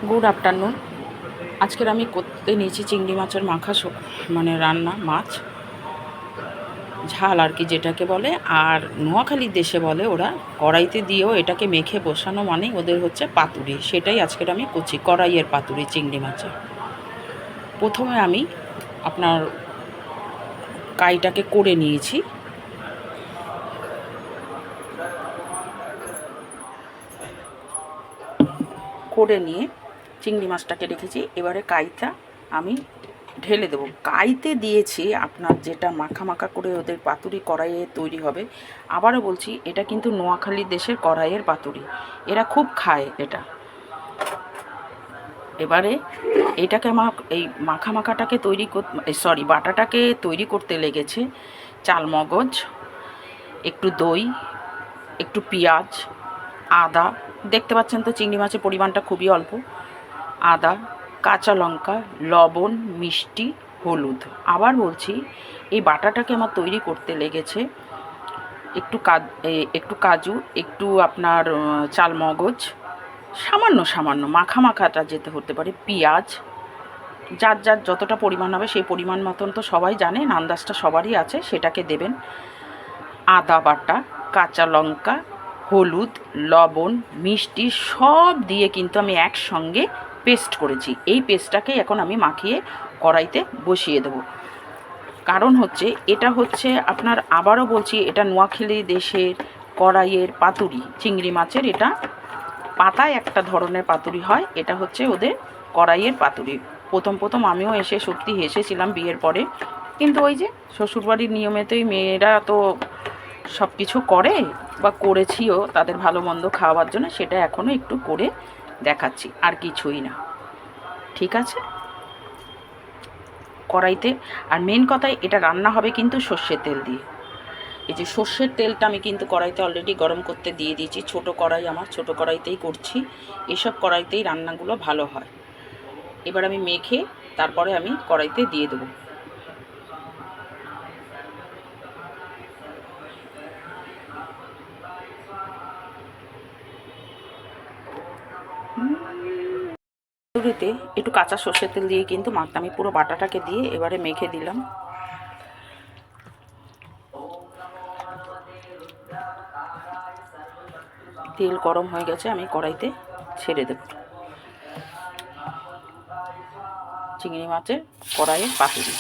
Good afternoon. আজকের আমি করতে নিয়েছি চিংড়ি মাছের মাখা, মানে রান্না, মাছ ঝাল আর কি যেটাকে বলে। আর নোয়াখালীর দেশে বলে ওরা কড়াইতে দিয়েও এটাকে মেখে বসানো, মানে ওদের হচ্ছে পাতুরি। সেটাই আজকের আমি করছি, কড়াইয়ের পাতুরি চিংড়ি মাছের। প্রথমে আমি আপনার কাইটাকে করে নিয়েছি, করে নিয়ে চিংড়ি মাছটাকে রেখেছি। এবারে কাইটা আমি ঢেলে দেবো। কাইতে দিয়েছি আপনার যেটা মাখা মাখা করে ওদের পাতুরি কড়াইয়ে তৈরি হবে। আবারও বলছি, এটা কিন্তু নোয়াখালী দেশের কড়াইয়ের পাতুরি, এরা খুব খায় এটা। এবারে এটাকে আমার এই মাখা মাখাটাকে বাটাটাকে তৈরি করতে লেগেছে চাল মগজ, একটু দই, একটু পেঁয়াজ, আদা। দেখতে পাচ্ছেন তো চিংড়ি মাছের পরিমাণটা খুবই অল্প। আদা, কাঁচা লঙ্কা, লবণ, মিষ্টি, হলুদ। আবার বলছি, এই বাটাটাকে আমার তৈরি করতে লেগেছে একটু কাজু, একটু আপনার চাল মগজ, সামান্য সামান্য মাখা মাখাটা যেতে হতে পারে, পেঁয়াজ। যার যার যতটা পরিমাণ হবে সেই পরিমাণ মতন তো সবাই জানেন, আন্দাজটা সবারই আছে, সেটাকে দেবেন। আদা বাটা, কাঁচা লঙ্কা, হলুদ, লবণ, মিষ্টি সব দিয়ে কিন্তু আমি একসঙ্গে পেস্ট করেছি। এই পেস্টটাকেই এখন আমি মাখিয়ে কড়াইতে বসিয়ে দেবো। কারণ হচ্ছে এটা হচ্ছে আপনার, আবারও বলছি, এটা নোয়াখালী দেশের কড়াইয়ের পাতুরি চিংড়ি মাছের। এটা পাতায় একটা ধরনের পাতুরি হয়, এটা হচ্ছে ওদের কড়াইয়ের পাতুরি। প্রথম আমিও এসে সত্যি হেসেছিলাম বিয়ের পরে, কিন্তু ওই যে শ্বশুরবাড়ির নিয়মেতেই মেয়েরা তো সব কিছু করে, বা করেছিও তাদের ভালো মন্দ খাওয়ার জন্য, সেটা এখনও একটু করে দেখাচ্ছি, আর কিছুই না। ঠিক আছে, কড়াইতে। আর মেন কথায়, এটা রান্না হবে কিন্তু সর্ষের তেল দিয়ে। এই যে সর্ষের তেলটা আমি কিন্তু কড়াইতে অলরেডি গরম করতে দিয়ে দিয়েছি। ছোটো কড়াই আমার, ছোটো কড়াইতেই করছি। এসব কড়াইতেই রান্নাগুলো ভালো হয়। এবার আমি মেখে তারপরে আমি কড়াইতে দিয়ে দেবো। পাতুরিতে একটু কাঁচা সর্ষের তেল দিয়ে কিন্তু মাখতে, আমি পুরো বাটাটাকে দিয়ে এবারে মেখে দিলাম। তেল গরম হয়ে গেছে, আমি কড়াইতে ছেড়ে দেব চিংড়ি মাছের কড়াইয়ের পাতুরি।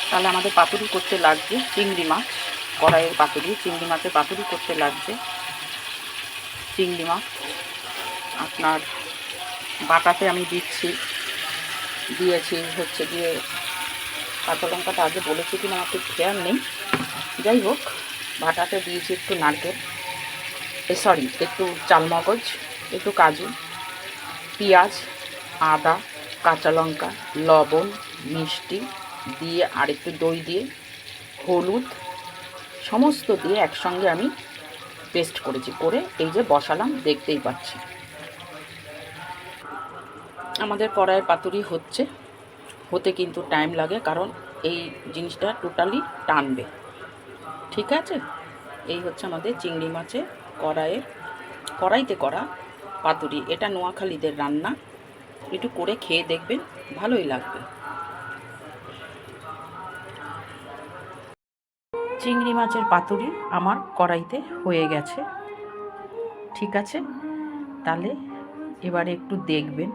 তাহলে আমাদের পাতুরি করতে লাগছে চিংড়ি মাছ, কড়াইয়ের পাতুরি চিংড়ি মাছের পাতুরি করতে লাগছে চিংড়ি মাছ। আপনার বাটাতে আমি দিয়েছি হচ্ছে গিয়ে কাঁচা লঙ্কাটা, আগে বলেছি কিনা আমার ঠিক খেয়াল নেই। যাই হোক, বাটাতে দিয়েছি একটু নারকেল, একটু চালমগজ, একটু কাজু, পেঁয়াজ, আদা, কাঁচা লঙ্কা, লবণ, মিষ্টি দিয়ে আর একটু দই দিয়ে, হলুদ, সমস্ত দিয়ে একসঙ্গে আমি পেস্ট করেছি। করে এই যে বসালাম, দেখতেই পাচ্ছি আমাদের কড়াইয়ের পাতুরি হতে কিন্তু টাইম লাগে, কারণ এই জিনিসটা টোটালি টানবে। ঠিক আছে, এই হচ্ছে আমাদের চিংড়ি মাছের কড়াইতে করা পাতুরি। এটা নোয়াখালীদের রান্না, একটু করে খেয়ে দেখবেন, ভালোই লাগবে। চিংড়ি মাছের পাতুরি আমার কড়াইতে হয়ে গেছে। ঠিক আছে, তাহলে এবারে একটু দেখবেন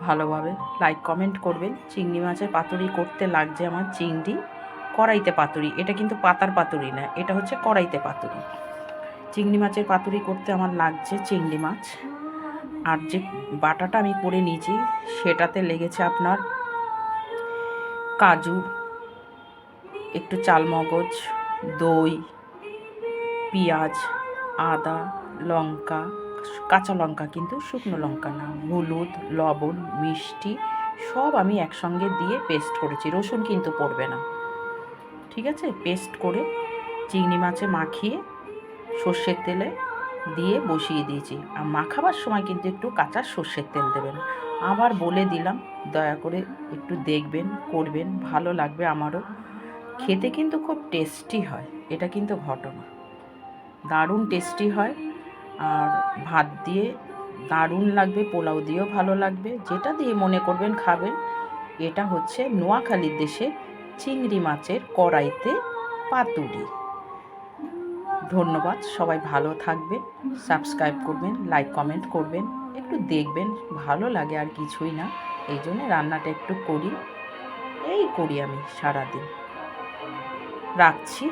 ভালোভাবে, লাইক কমেন্ট করবেন। চিংড়ি মাছের পাতুরি করতে লাগছে আমার চিংড়ি কড়াইতে পাতুরি। এটা কিন্তু পাতার পাতুরি না, এটা হচ্ছে কড়াইতে পাতুরি। চিংড়ি মাছের পাতুরি করতে আমার লাগছে চিংড়ি মাছ। আর যে বাটাটা আমি করে নিয়েছি সেটাতে লেগেছে আপনার কাজু, একটু চালমগজ, দই, পেঁয়াজ, আদা, লঙ্কা, কাঁচা লঙ্কা কিন্তু শুকনো লঙ্কা না, হলুদ, লবণ, মিষ্টি সব আমি একসঙ্গে দিয়ে পেস্ট করেছি। রসুন কিন্তু পড়বে না। ঠিক আছে, পেস্ট করে চিংড়ি মাছে মাখিয়ে সর্ষের তেলে দিয়ে বসিয়ে দিয়েছি। আর মাখাবার সময় কিন্তু একটু কাঁচা সর্ষের তেল দেবেন। আবার বলে দিলাম, দয়া করে একটু দেখবেন, করবেন, ভালো লাগবে আমারও। খেতে কিন্তু খুব টেস্টি হয়, এটা কিন্তু ঘটনা, দারুণ টেস্টি হয়। আর ভাত দিয়ে দারুণ লাগবে, পোলাও দিয়েও ভালো লাগবে, যেটা দিয়ে মনে করবেন খাবেন। এটা হচ্ছে নোয়াখালীর দেশে চিংড়ি মাছের কড়াইতে পাতুরি। ধন্যবাদ, সবাই ভালো থাকবেন, সাবস্ক্রাইব করবেন, লাইক কমেন্ট করবেন, একটু দেখবেন, ভালো লাগে আর কিছুই না। এই জন্য রান্নাটা একটু করি, এই করি আমি সারাদিন। রাখছি।